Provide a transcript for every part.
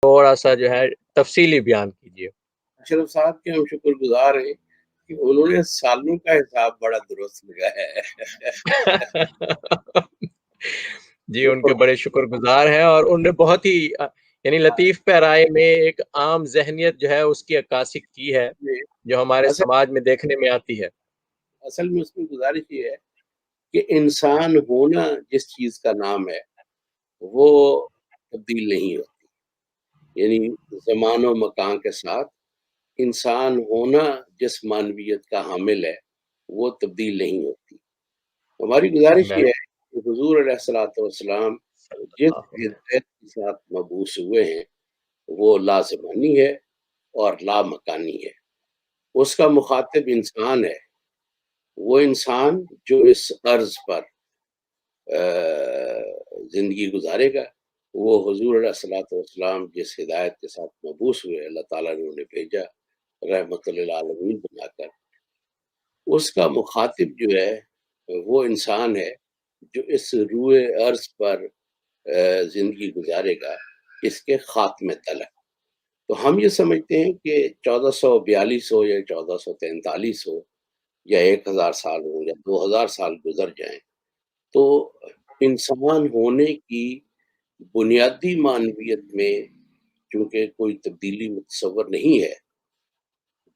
تھوڑا سا جو ہے تفصیلی بیان کیجیے۔ اشرف صاحب کے ہم شکر گزار ہیں کہ انہوں نے سالوں کا حساب بڑا درست لگایا ہے۔ جی ان کے بڑے شکر گزار ہیں، اور انہوں نے بہت ہی یعنی لطیف پیرائے میں ایک عام ذہنیت جو ہے اس کی عکاسی کی ہے جو ہمارے سماج میں دیکھنے میں آتی ہے۔ اصل میں اس میں گزارش یہ ہے کہ انسان ہونا جس چیز کا نام ہے وہ تبدیل نہیں ہوتی، یعنی زمان و مکان کے ساتھ انسان ہونا جس معنویت کا حامل ہے وہ تبدیل نہیں ہوتی۔ ہماری گزارش یہ ہے کہ حضور علیہ الصلوۃ والسلام جس ہدایت کے ساتھ مبعوث ہوئے ہیں وہ لازمانی ہے اور لامکانی ہے۔ اس کا مخاطب انسان ہے، وہ انسان جو اس عرض پر زندگی گزارے گا۔ وہ حضور علیہ الصلوۃ والسلام جس ہدایت کے ساتھ مبعوث ہوئے، اللہ تعالیٰ نے انہیں بھیجا رحمت للعالمین بنا کر، اس کا مخاطب جو ہے وہ انسان ہے جو اس روئے عرض پر زندگی گزارے گا اس کے خاتمے تلک۔ تو ہم یہ سمجھتے ہیں کہ 1442 ہو یا 1443 ہو یا 1000 سال ہو یا 2000 سال گزر جائیں، تو انسان ہونے کی بنیادی معنویت میں چونکہ کوئی تبدیلی متصور نہیں ہے،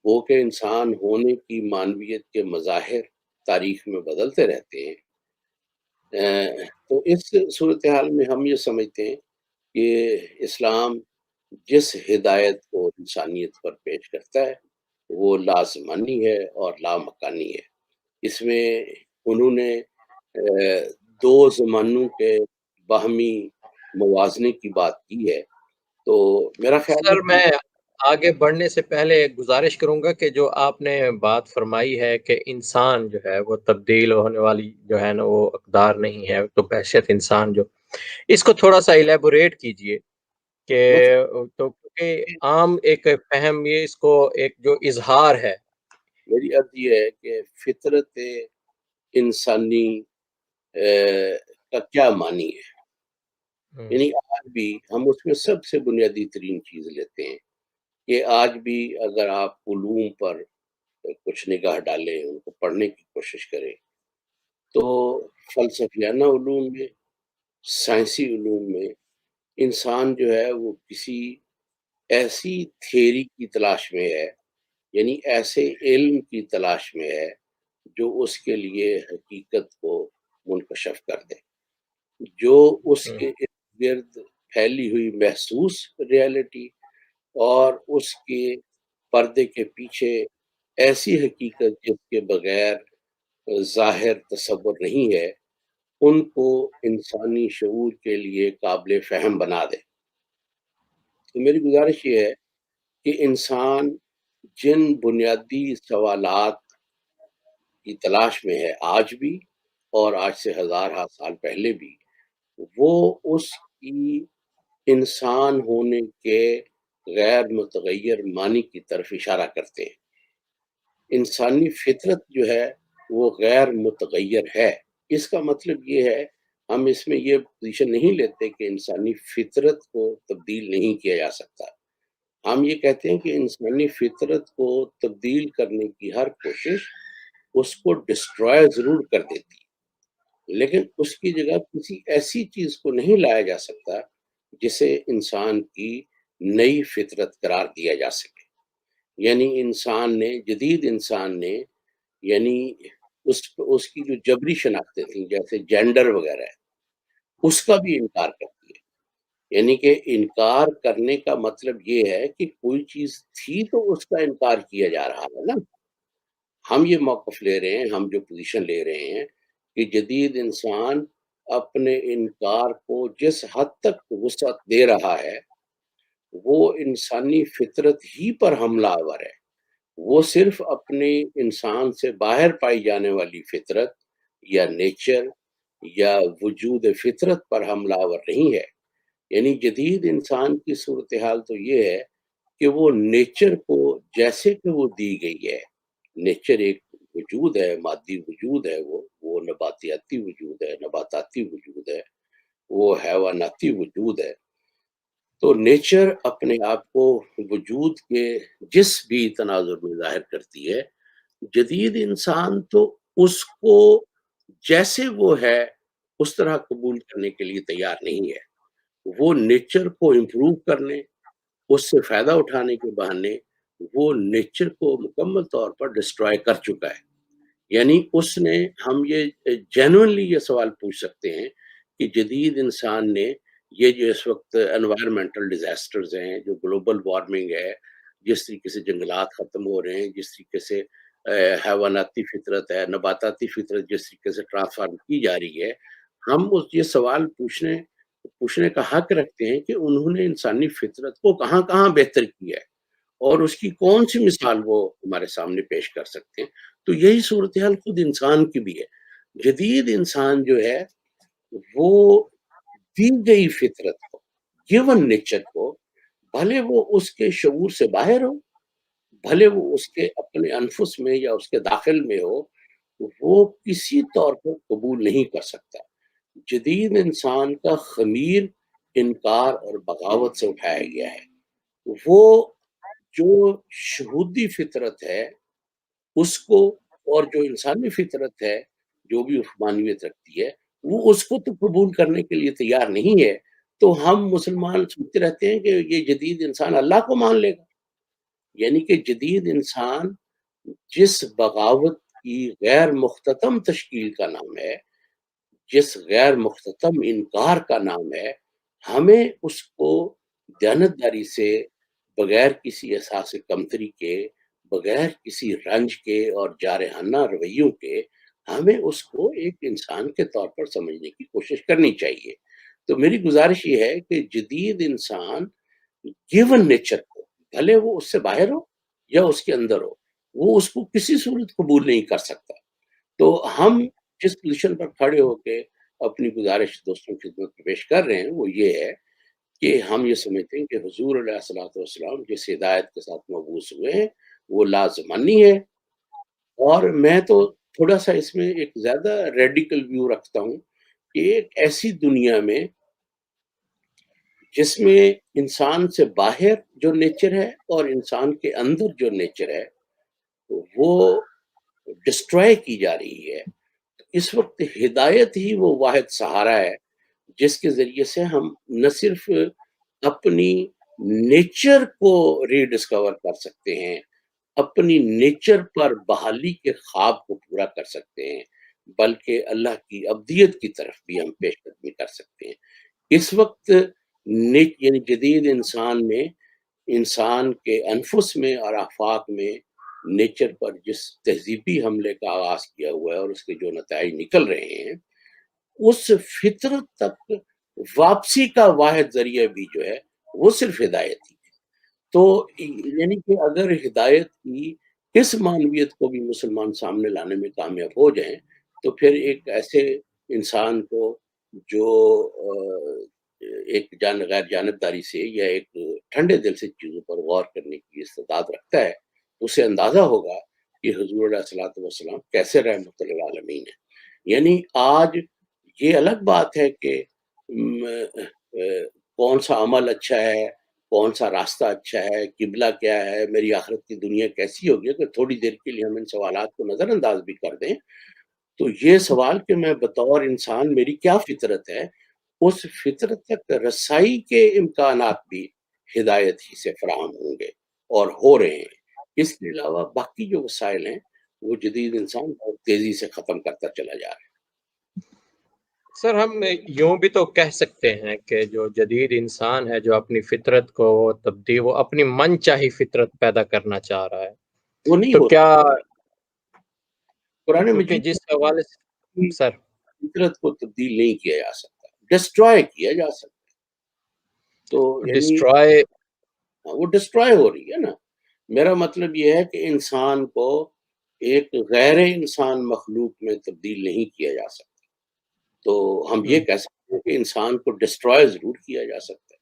وہ کہ انسان ہونے کی معنویت کے مظاہر تاریخ میں بدلتے رہتے ہیں۔ تو اس صورتحال میں ہم یہ سمجھتے ہیں کہ اسلام جس ہدایت کو انسانیت پر پیش کرتا ہے وہ لازمانی ہے اور لامکانی ہے۔ اس میں انہوں نے دو زمانوں کے باہمی موازنے کی بات کی ہے، تو میرا خیال ہے سر میں آگے بڑھنے سے پہلے گزارش کروں گا کہ جو آپ نے بات فرمائی ہے کہ انسان جو ہے وہ تبدیل ہونے والی جو ہے نا وہ اقدار نہیں ہے، تو بحثیت انسان جو اس کو تھوڑا سا ایلیبوریٹ کیجئے کہ تو کہ عام ایک فہم یہ اس کو ایک جو اظہار ہے۔ میری عرض یہ ہے کہ فطرت انسانی کا کیا معنی ہے، یعنی آج بھی ہم اس میں سب سے بنیادی ترین چیز لیتے ہیں کہ آج بھی اگر آپ علوم پر کچھ نگاہ ڈالیں، ان کو پڑھنے کی کوشش کریں، تو فلسفیانہ علوم میں، سائنسی علوم میں انسان جو ہے وہ کسی ایسی تھیری کی تلاش میں ہے، یعنی ایسے علم کی تلاش میں ہے جو اس کے لیے حقیقت کو منکشف کر دے، جو اس کے ارد گرد پھیلی ہوئی محسوس ریالٹی اور اس کے پردے کے پیچھے ایسی حقیقت جس کے بغیر ظاہر تصور نہیں ہے، ان کو انسانی شعور کے لیے قابل فہم بنا دے۔ تو میری گزارش یہ ہے کہ انسان جن بنیادی سوالات کی تلاش میں ہے آج بھی اور آج سے ہزارہ سال پہلے بھی، وہ اس کی انسان ہونے کے غیر متغیر معنی کی طرف اشارہ کرتے ہیں۔ انسانی فطرت جو ہے وہ غیر متغیر ہے۔ اس کا مطلب یہ ہے ہم اس میں یہ پوزیشن نہیں لیتے کہ انسانی فطرت کو تبدیل نہیں کیا جا سکتا، ہم یہ کہتے ہیں کہ انسانی فطرت کو تبدیل کرنے کی ہر کوشش اس کو ڈسٹرائے ضرور کر دیتی، لیکن اس کی جگہ کسی ایسی چیز کو نہیں لایا جا سکتا جسے انسان کی نئی فطرت قرار دیا جا سکے۔ یعنی انسان نے، جدید انسان نے، یعنی اس کی جو جبری شناختیں تھیں جیسے جینڈر وغیرہ ہے، اس کا بھی انکار کرتی ہے۔ یعنی کہ انکار کرنے کا مطلب یہ ہے کہ کوئی چیز تھی تو اس کا انکار کیا جا رہا ہے نا۔ ہم یہ موقف لے رہے ہیں، ہم جو پوزیشن لے رہے ہیں کہ جدید انسان اپنے انکار کو جس حد تک وسعت دے رہا ہے وہ انسانی فطرت ہی پر حملہ آور ہے، وہ صرف اپنے انسان سے باہر پائی جانے والی فطرت یا نیچر یا وجود فطرت پر حملہ آور نہیں ہے۔ یعنی جدید انسان کی صورتحال تو یہ ہے کہ وہ نیچر کو جیسے کہ وہ دی گئی ہے، نیچر ایک وجود ہے، مادی وجود ہے، وہ نباتیاتی وجود ہے، نباتاتی وجود ہے، وہ حیواناتی وجود ہے، تو نیچر اپنے آپ کو وجود کے جس بھی تناظر میں ظاہر کرتی ہے، جدید انسان تو اس کو جیسے وہ ہے اس طرح قبول کرنے کے لیے تیار نہیں ہے۔ وہ نیچر کو امپروو کرنے، اس سے فائدہ اٹھانے کے بہانے وہ نیچر کو مکمل طور پر ڈسٹرائے کر چکا ہے۔ یعنی اس نے، ہم یہ جینوئنلی یہ سوال پوچھ سکتے ہیں کہ جدید انسان نے یہ جو اس وقت انوائرمنٹل ڈیزاسٹرز ہیں، جو گلوبل وارمنگ ہے، جس طریقے سے جنگلات ختم ہو رہے ہیں، جس طریقے سے حیواناتی فطرت ہے، نباتاتی فطرت جس طریقے سے ٹرانسفارم کی جا رہی ہے، ہم یہ سوال پوچھنے کا حق رکھتے ہیں کہ انہوں نے انسانی فطرت کو کہاں کہاں بہتر کیا ہے اور اس کی کون سی مثال وہ ہمارے سامنے پیش کر سکتے ہیں۔ تو یہی صورتحال خود انسان کی بھی ہے۔ جدید انسان جو ہے وہ دی گئی فطرت کو، گیون نیچر کو، بھلے وہ اس کے شعور سے باہر ہو، بھلے وہ اس کے اپنے انفس میں یا اس کے داخل میں ہو، وہ کسی طور پر قبول نہیں کر سکتا۔ جدید انسان کا خمیر انکار اور بغاوت سے اٹھایا گیا ہے۔ وہ جو شہودی فطرت ہے اس کو، اور جو انسانی فطرت ہے جو بھی عثمانیت رکھتی ہے، وہ اس کو تو قبول کرنے کے لیے تیار نہیں ہے۔ تو ہم مسلمان سوچتے رہتے ہیں کہ یہ جدید انسان اللہ کو مان لے گا۔ یعنی کہ جدید انسان جس بغاوت کی غیر مختتم تشکیل کا نام ہے، جس غیر مختتم انکار کا نام ہے، ہمیں اس کو دیانتداری سے، بغیر کسی احساس کمتری کے، بغیر کسی رنج کے اور جارحانہ رویوں کے، ہمیں اس کو ایک انسان کے طور پر سمجھنے کی کوشش کرنی چاہیے۔ تو میری گزارش یہ ہے کہ جدید انسان گیون نیچر کو، بھلے وہ اس سے باہر ہو یا اس کے اندر ہو، وہ اس کو کسی صورت قبول نہیں کر سکتا۔ تو ہم جس پوزیشن پر کھڑے ہو کے اپنی گزارش دوستوں کی خدمت میں پیش کر رہے ہیں وہ یہ ہے کہ ہم یہ سمجھتے ہیں کہ حضور علیہ الصلوۃ والسلام جس ہدایت کے ساتھ مبعوث ہوئے ہیں وہ لازمانی ہے۔ اور میں تو تھوڑا سا اس میں ایک زیادہ ریڈیکل ویو رکھتا ہوں کہ ایک ایسی دنیا میں جس میں انسان سے باہر جو نیچر ہے اور انسان کے اندر جو نیچر ہے وہ ڈسٹرائے کی جا رہی ہے، اس وقت ہدایت ہی وہ واحد سہارا ہے جس کے ذریعے سے ہم نہ صرف اپنی نیچر کو ری ڈسکور کر سکتے ہیں، اپنی نیچر پر بحالی کے خواب کو پورا کر سکتے ہیں، بلکہ اللہ کی ابدیت کی طرف بھی ہم پیش قدمی کر سکتے ہیں۔ اس وقت یعنی جدید انسان میں، انسان کے انفس میں اور آفاق میں نیچر پر جس تہذیبی حملے کا آغاز کیا ہوا ہے اور اس کے جو نتائج نکل رہے ہیں، اس فطرت تک واپسی کا واحد ذریعہ بھی جو ہے وہ صرف ہدایت ہی ہے۔ تو یعنی کہ اگر ہدایت کی اس معنویت کو بھی مسلمان سامنے لانے میں کامیاب ہو جائیں تو پھر ایک ایسے انسان کو جو ایک غیر جانبداری سے یا ایک ٹھنڈے دل سے چیزوں پر غور کرنے کی استعداد رکھتا ہے، اسے اندازہ ہوگا کہ حضور علیہ الصلوۃ والسلام کیسے رحمت للعالمین ہے۔ یعنی آج یہ الگ بات ہے کہ کون سا عمل اچھا ہے، کون سا راستہ اچھا ہے، قبلہ کیا ہے، میری آخرت کی دنیا کیسی ہوگی، کہ تھوڑی دیر کے لیے ہم ان سوالات کو نظر انداز بھی کر دیں تو یہ سوال کہ میں بطور انسان میری کیا فطرت ہے، اس فطرت تک رسائی کے امکانات بھی ہدایت ہی سے فراہم ہوں گے اور ہو رہے ہیں۔ اس کے علاوہ باقی جو وسائل ہیں وہ جدید انسان بہت تیزی سے ختم کرتا چلا جا رہا ہے۔ سر ہم یوں بھی تو کہہ سکتے ہیں کہ جو جدید انسان ہے جو اپنی فطرت کو وہ اپنی من چاہی فطرت پیدا کرنا چاہ رہا ہے، وہ نہیں تو ہو کیا، قرآن کیونکہ مجید جس حوالے سے کی سر فطرت کو تبدیل نہیں کیا جا سکتا، ڈسٹرائے کیا جا سکتا۔ تو یعنی ڈسٹرائے، وہ ڈسٹرائے ہو رہی ہے نا۔ میرا مطلب یہ ہے کہ انسان کو ایک غیر انسان مخلوق میں تبدیل نہیں کیا جا سکتا۔ تو ہم یہ کہہ سکتے ہیں کہ انسان کو ڈسٹرائے ضرور کیا جا سکتا ہے۔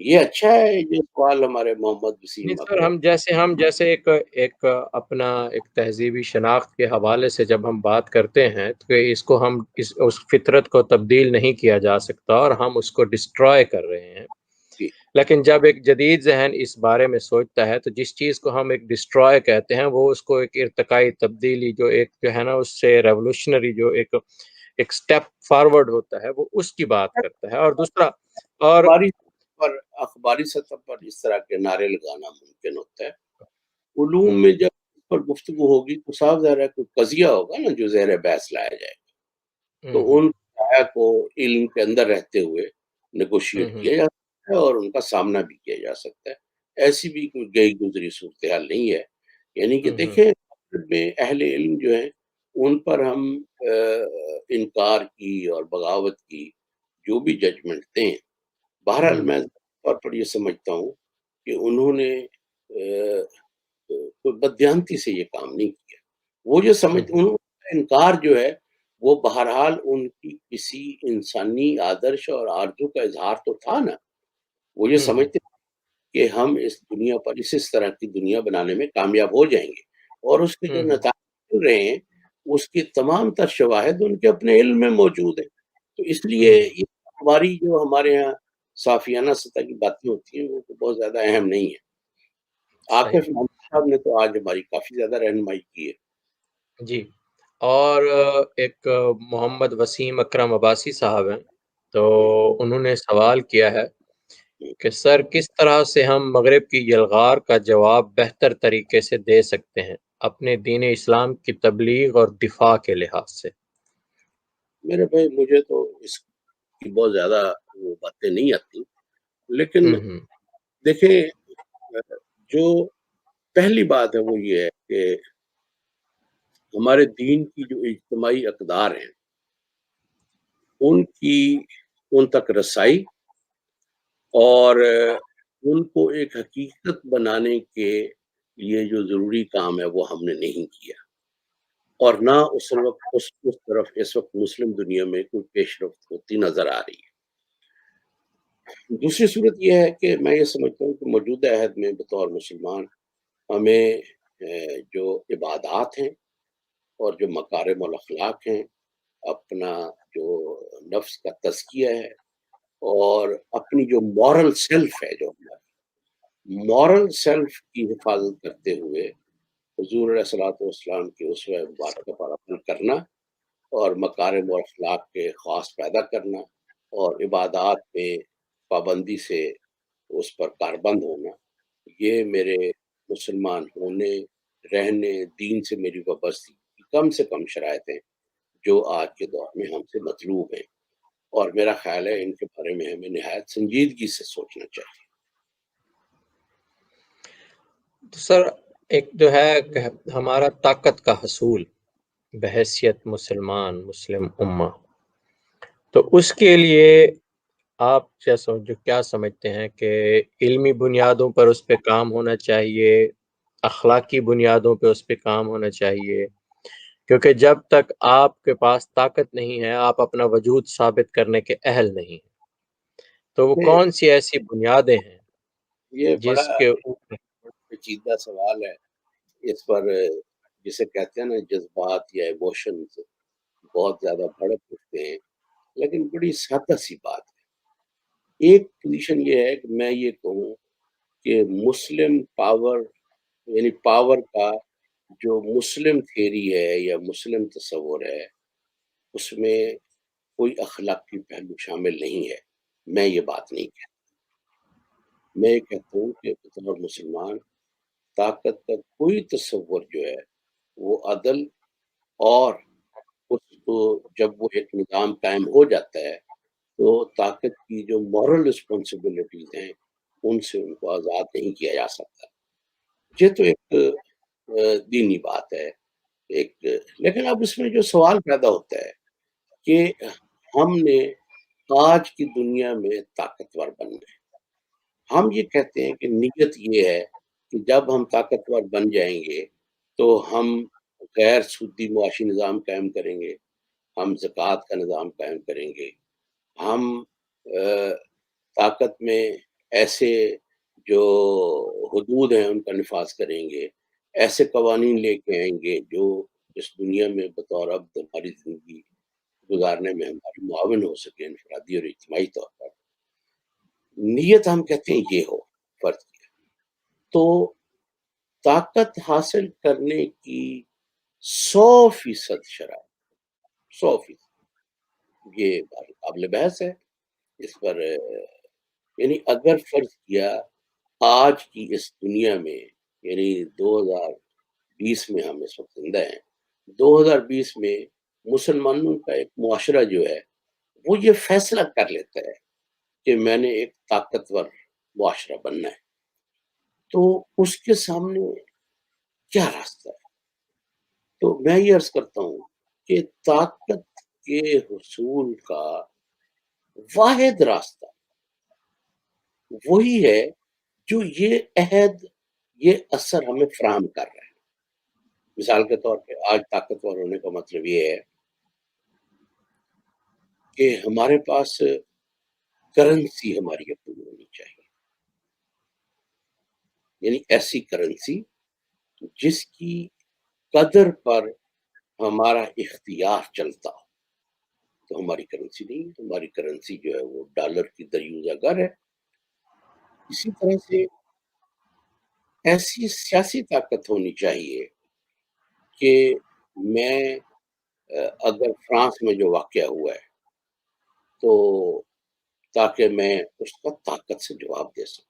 یہ اچھا ہے یہ سوال ہمارے محمد نہیں وسیم سر، اکرم۔ ہم جیسے ایک اپنا ایک تہذیبی شناخت کے حوالے سے جب ہم بات کرتے ہیں تو کہ اس کو ہم اس فطرت کو تبدیل نہیں کیا جا سکتا اور ہم اس کو ڈسٹرائے کر رہے ہیں، جی لیکن جب ایک جدید ذہن اس بارے میں سوچتا ہے تو جس چیز کو ہم ایک ڈسٹروائے کہتے ہیں وہ اس کو ایک ارتقائی تبدیلی جو ایک جو ہے نا اس سے ریولوشنری جو ایک سٹیپ فارورڈ ہوتا ہے وہ اس کی بات کرتا ہے. اور دوسرا اور اخباری سطح پر اس طرح کے نعرے لگانا ممکن ہوتا ہے. علوم میں جب اس پر گفتگو ہوگی تو صاف ظاہر ہے کوئی قضیہ ہوگا نا جو زیر بحث لایا جائے گا، تو ان کو علم کے اندر رہتے ہوئے نیگوشیٹ کیا جا سکتا ہے اور ان کا سامنا بھی کیا جا سکتا ہے. ایسی بھی کوئی گئی گزری صورتحال نہیں ہے. یعنی کہ دیکھیں میں اہل علم جو ہیں ان پر ہم انکار کی اور بغاوت کی جو بھی ججمنٹ دیں، بہرحال میں طور پر یہ سمجھتا ہوں کہ انہوں نے کوئی بددیانتی سے یہ کام نہیں کیا. وہ جو انہوں کا انکار جو ہے وہ بہرحال ان کی کسی انسانی آدرش اور آرزو کا اظہار تو تھا نا. وہ یہ سمجھتے کہ ہم اس دنیا پر اس طرح کی دنیا بنانے میں کامیاب ہو جائیں گے، اور اس کے جو نتائج مل رہے ہیں اس کی تمام تر شواہد ان کے اپنے علم میں موجود ہیں. تو اس لیے یہ ہماری جو ہمارے ہاں صافیانہ سطح کی باتیں ہوتی ہیں وہ بہت زیادہ اہم نہیں ہے. عاقف محمد صاحب نے تو آج ہماری کافی زیادہ رہنمائی کی ہے. جی. اور ایک محمد وسیم اکرم عباسی صاحب ہیں، تو انہوں نے سوال کیا ہے کہ سر کس طرح سے ہم مغرب کی یلغار کا جواب بہتر طریقے سے دے سکتے ہیں اپنے دین اسلام کی تبلیغ اور دفاع کے لحاظ سے؟ میرے بھائی مجھے تو اس کی بہت زیادہ وہ باتیں نہیں آتی، لیکن دیکھیں جو پہلی بات ہے وہ یہ ہے کہ ہمارے دین کی جو اجتماعی اقدار ہیں ان تک رسائی اور ان کو ایک حقیقت بنانے کے لیے جو ضروری کام ہے وہ ہم نے نہیں کیا، اور نہ اس طرف اس وقت مسلم دنیا میں کوئی پیش رفت ہوتی نظر آ رہی ہے. دوسری صورت یہ ہے کہ میں یہ سمجھتا ہوں کہ موجودہ عہد میں بطور مسلمان ہمیں جو عبادات ہیں اور جو مکارم الاخلاق ہیں، اپنا جو نفس کا تزکیہ ہے اور اپنی جو مورل سیلف ہے، جو ہماری مورل سیلف کی حفاظت کرتے ہوئے حضور علیہ الصلوۃ والسلام کے اسوہ مبارکہ پر عمل کرنا اور مکارم اور اخلاق کے خواص پیدا کرنا اور عبادات میں پابندی سے اس پر کاربند ہونا، یہ میرے مسلمان ہونے، رہنے، دین سے میری وابستگی کی کم سے کم شرائط ہیں جو آج کے دور میں ہم سے مطلوب ہیں، اور میرا خیال ہے ان کے بارے میں ہمیں نہایت سنجیدگی سے سوچنا چاہیے. تو سر ایک جو ہے کہ ہمارا طاقت کا حصول بحیثیت مسلم امہ، تو اس کے لیے آپ کیا سمجھتے ہیں کہ علمی بنیادوں پر اس پہ کام ہونا چاہیے، اخلاقی بنیادوں پہ اس پہ کام ہونا چاہیے؟ کیونکہ جب تک آپ کے پاس طاقت نہیں ہے آپ اپنا وجود ثابت کرنے کے اہل نہیں ہیں. تو وہ کون سی ایسی بنیادیں ہیں یہ بڑا جس کے اوپر؟ پیچیدہ سوال ہے. اس پر جسے کہتے ہیں نا جذبات یا ایموشنز بہت زیادہ بھڑک اٹھتے ہیں، لیکن بڑی سادہ سی بات ہے. ایک پوزیشن یہ ہے کہ میں یہ کہوں کہ مسلم پاور، یعنی پاور کا جو مسلم تھیری ہے یا مسلم تصور ہے اس میں کوئی اخلاقی پہلو شامل نہیں ہے. میں یہ بات نہیں کہتا. میں یہ کہتا ہوں کہ بطور مسلمان طاقت کا کوئی تصور جو ہے وہ عدل، اور اس کو جب وہ ایک نظام قائم ہو جاتا ہے تو طاقت کی جو مورل رسپانسبلٹیز ہیں ان سے ان کو آزاد نہیں کیا جا سکتا. یہ تو ایک دینی بات ہے. لیکن اب اس میں جو سوال پیدا ہوتا ہے کہ ہم نے آج کی دنیا میں طاقتور بننا ہے. ہم یہ کہتے ہیں کہ نیت یہ ہے کہ جب ہم طاقتور بن جائیں گے تو ہم غیر سودی معاشی نظام قائم کریں گے، ہم زکوٰۃ کا نظام قائم کریں گے، ہم طاقت میں ایسے جو حدود ہیں ان کا نفاذ کریں گے، ایسے قوانین لے کے آئیں گے جو اس دنیا میں بطور عبد ہماری زندگی گزارنے میں ہماری معاون ہو سکے، انفرادی اور اجتماعی طور پر. نیت ہم کہتے ہیں یہ ہو فرض کیا، تو طاقت حاصل کرنے کی 100% شرائط، 100% یہ قابل بحث ہے اس پر، یعنی اگر فرض کیا آج کی اس دنیا میں، یعنی 2020 میں ہم اس وقت زندہ ہیں، 2020 میں مسلمانوں کا ایک معاشرہ جو ہے وہ یہ فیصلہ کر لیتا ہے کہ میں نے ایک طاقتور معاشرہ بننا ہے، تو اس کے سامنے کیا راستہ ہے؟ تو میں یہ عرض کرتا ہوں کہ طاقت کے حصول کا واحد راستہ وہی ہے جو یہ عہد، یہ اثر ہمیں فراہم کر رہا ہے۔ مثال کے طور پہ آج طاقتور ہونے کا مطلب یہ ہے کہ ہمارے پاس کرنسی ہماری اپنی ہونی چاہیے، یعنی ایسی کرنسی جس کی قدر پر ہمارا اختیار چلتا ہو، تو ہماری کرنسی نہیں، ہماری کرنسی جو ہے وہ ڈالر کی دریوزہ گر ہے۔ اسی طرح سے ایسی سیاسی طاقت ہونی چاہیے کہ میں اگر فرانس میں جو واقعہ ہوا ہے تو تاکہ میں اس کا طاقت سے جواب دے سکوں،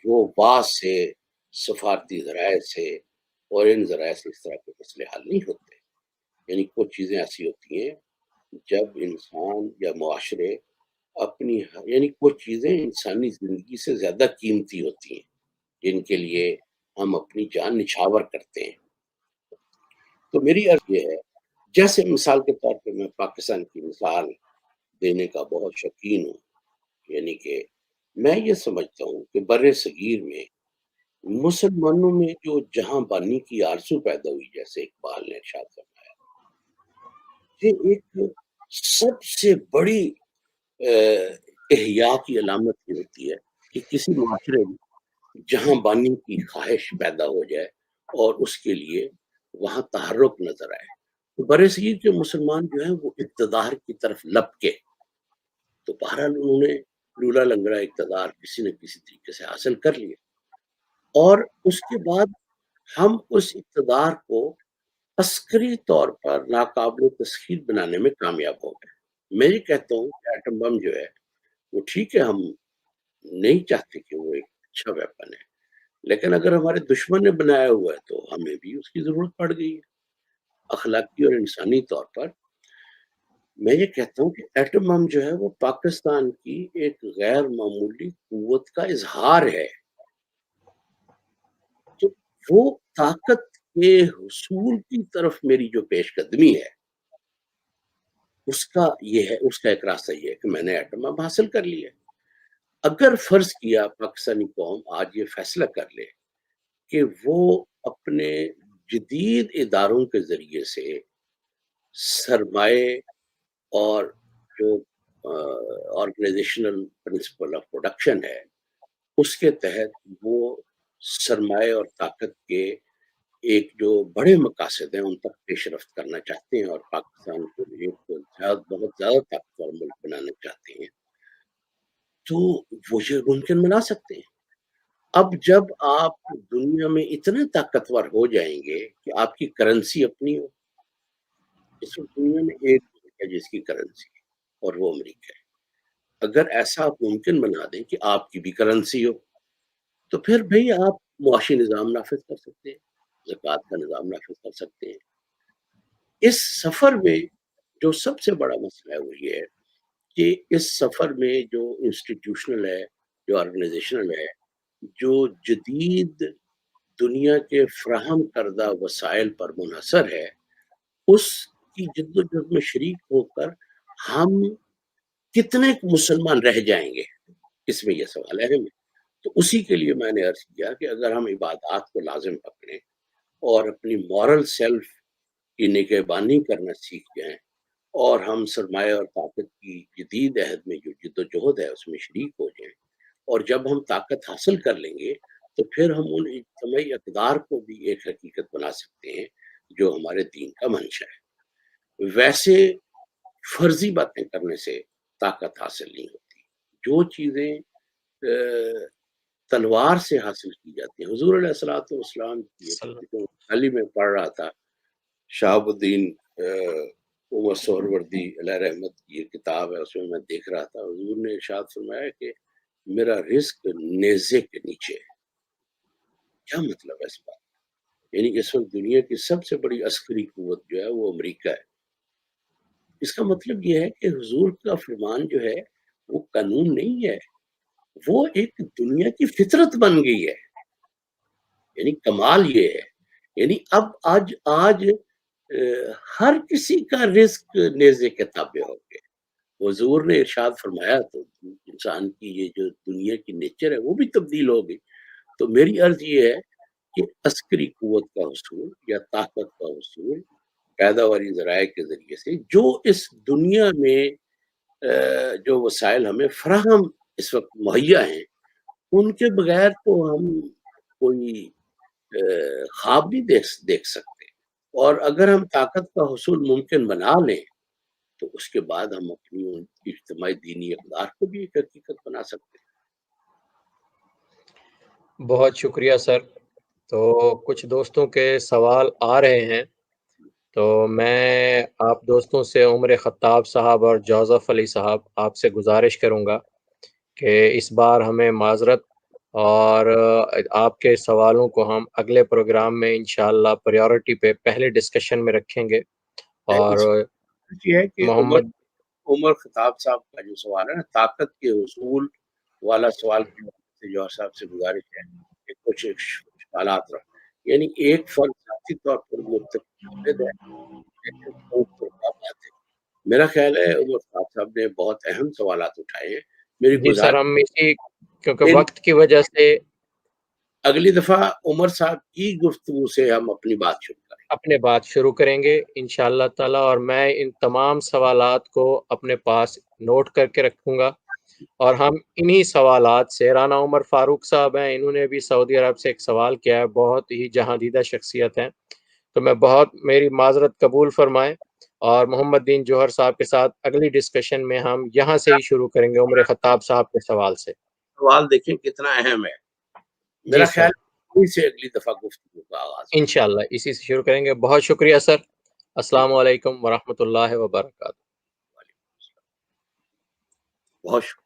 وہ بعض سے سفارتی ذرائع سے اور ان ذرائع سے اس طرح کے مسئلے حل نہیں ہوتے، یعنی کچھ چیزیں ایسی ہوتی ہیں جب انسان یا معاشرے اپنی، یعنی کچھ چیزیں انسانی زندگی سے زیادہ قیمتی ہوتی ہیں جن کے لیے ہم اپنی جان نچھاور کرتے ہیں۔ تو میری عرض یہ ہے، جیسے مثال کے طور پہ میں پاکستان کی مثال دینے کا بہت شوقین ہوں، یعنی کہ میں یہ سمجھتا ہوں کہ بر صغیر میں مسلمانوں میں جو جہاں بانی کی آرزو پیدا ہوئی، جیسے اقبال نے ارشاد فرمایا، یہ ایک سب سے بڑی احیاء کی علامت یہ ہوتی ہے کہ کسی معاشرے میں جہاں بانی کی خواہش پیدا ہو جائے اور اس کے لیے وہاں تحرک نظر آئے۔ تو بر صغیر کے مسلمان جو ہیں وہ اقتدار کی طرف لپکے، تو بہرحال انہوں نے لولا لنگڑا اقتدار کسی نہ کسی طریقے سے حاصل کر لیا، اور اس کے بعد ہم اس اقتدار کو عسکری طور پر ناقابل تسخیر بنانے میں کامیاب ہو گئے۔ میں یہ کہتا ہوں کہ ایٹم بم جو ہے وہ ٹھیک ہے، ہم نہیں چاہتے کہ وہ ایک اچھا ویپن ہے، لیکن اگر ہمارے دشمن نے بنایا ہوا ہے تو ہمیں بھی اس کی ضرورت پڑ گئی ہے اخلاقی اور انسانی طور پر۔ میں یہ کہتا ہوں کہ ایٹم بم جو ہے وہ پاکستان کی ایک غیر معمولی قوت کا اظہار ہے، تو وہ طاقت کے حصول کی طرف میری جو پیش قدمی ہے اس کا یہ ہے، اس کا ایک راستہ یہ ہے کہ میں نے ایٹم بم حاصل کر لیا۔ اگر فرض کیا پاکستانی قوم آج یہ فیصلہ کر لے کہ وہ اپنے جدید اداروں کے ذریعے سے سرمائے اور جو آرگنائزیشنل پرنسپل آف پروڈکشن ہے اس کے تحت وہ سرمایہ اور طاقت کے ایک جو بڑے مقاصد ہیں ان تک پیش رفت کرنا چاہتے ہیں اور پاکستان کو ایک بہت زیادہ طاقتور ملک بنانا چاہتے ہیں، تو وہ یہ ممکن بنا سکتے ہیں۔ اب جب آپ دنیا میں اتنے طاقتور ہو جائیں گے کہ آپ کی کرنسی اپنی ہو، اس وقت دنیا میں ایک ملک ہے جس کی کرنسی ہے اور وہ امریکہ ہے، اگر ایسا آپ ممکن بنا دیں کہ آپ کی بھی کرنسی ہو تو پھر بھئی آپ معاشی نظام نافذ کر سکتے ہیں، زکوٰۃ کا نظام نافذ کر سکتے ہیں۔ اس سفر میں جو سب سے بڑا مسئلہ ہے وہ یہ ہے کہ اس سفر میں جو انسٹیٹیوشنل ہے، جو آرگنائزیشنل ہے، جو جدید دنیا کے فراہم کردہ وسائل پر منحصر ہے، اس کی جد و جہد میں شریک ہو کر ہم کتنے مسلمان رہ جائیں گے، اس میں یہ سوال اہم ہے۔ تو اسی کے لیے میں نے عرض کیا کہ اگر ہم عبادات کو لازم پکڑیں اور اپنی مورل سیلف کی نگہبانی کرنا سیکھ جائیں اور ہم سرمایہ اور طاقت کی جدید عہد میں جو جد و جہد ہے اس میں شریک ہو جائیں، اور جب ہم طاقت حاصل کر لیں گے تو پھر ہم ان اجتماعی اقدار کو بھی ایک حقیقت بنا سکتے ہیں جو ہمارے دین کا منشا ہے۔ ویسے فرضی باتیں کرنے سے طاقت حاصل نہیں ہوتی، جو چیزیں تلوار سے حاصل کی جاتی ہیں. حضور علیہ الصلوۃ والسلام کی علی میں پڑھ رہا تھا شہاب الدین عمر سہروردی علیہ رحمت کی یہ کتاب ہے، اس میں میں دیکھ رہا تھا. حضور نے ارشاد فرمایا کہ میرا رزق نیزے کے نیچے ہے. کیا مطلب ہے اس بات؟ یعنی اس وقت دنیا کی سب سے بڑی عسکری قوت جو ہے وہ امریکہ ہے. اس کا مطلب یہ ہے کہ حضور کا فرمان جو ہے وہ قانون نہیں ہے، وہ ایک دنیا کی فطرت بن گئی ہے. یعنی کمال یہ ہے، یعنی اب آج ہر کسی کا رزق نیزے کے تابع ہو گیا. حضور نے ارشاد فرمایا تو انسان کی یہ جو دنیا کی نیچر ہے وہ بھی تبدیل ہو گئی. تو میری عرض یہ ہے کہ عسکری قوت کا حصول یا طاقت کا حصول پیداواری ذرائع کے ذریعے سے جو اس دنیا میں جو وسائل ہمیں فراہم اس وقت مہیا ہیں ان کے بغیر تو ہم کوئی خواب نہیں دیکھ سکتے. اور اگر ہم طاقت کا حصول ممکن بنا لیں تو اس کے بعد ہم اپنی اجتماعی دینی اقدار کو بھی ایک حقیقت بنا سکتے ہیں. بہت شکریہ سر. تو کچھ دوستوں کے سوال آ رہے ہیں، تو میں آپ دوستوں سے عمر خطاب صاحب اور جوزف علی صاحب آپ سے گزارش کروں گا کہ اس بار ہمیں معذرت، اور آپ کے سوالوں کو ہم اگلے پروگرام میں انشاءاللہ پریورٹی پہ پہلے ڈسکشن میں رکھیں گے. اور یہ ہے کہ محمد عمر خطاب صاحب کا جو سوال ہے نا طاقت کے حصول والا سوال کی وجہ سے جوہر صاحب سے گزارش ہے کہ کچھ سوالات رہا. یعنی ایک فرد ذاتی طور پر متفق ہے، میرا خیال ہے عمر خطاب صاحب نے بہت اہم سوالات اٹھائے ہیں. میری جی سر، ہم اسی کیونکہ وقت کی وجہ سے اگلی دفعہ عمر صاحب کی گفتگو سے ہم اپنی بات شروع کریں گے انشاءاللہ تعالی. اور میں ان تمام سوالات کو اپنے پاس نوٹ کر کے رکھوں گا، اور ہم انہی سوالات سے رانا عمر فاروق صاحب ہیں، انہوں نے بھی سعودی عرب سے ایک سوال کیا ہے، بہت ہی جہاں دیدہ شخصیت ہیں، تو میں میری معذرت قبول فرمائیں. اور محمد دین جوہر صاحب کے ساتھ اگلی ڈسکشن میں ہم یہاں سے ہی شروع کریں گے عمر خطاب صاحب کے سوال سے. سوال دیکھیں کتنا اہم ہے. میرا خیال سے اگلی دفعہ گفتگو کا آغاز انشاءاللہ اسی سے شروع کریں گے. بہت شکریہ سر. السلام علیکم ورحمۃ اللہ وبرکاتہ. بہت شکریہ.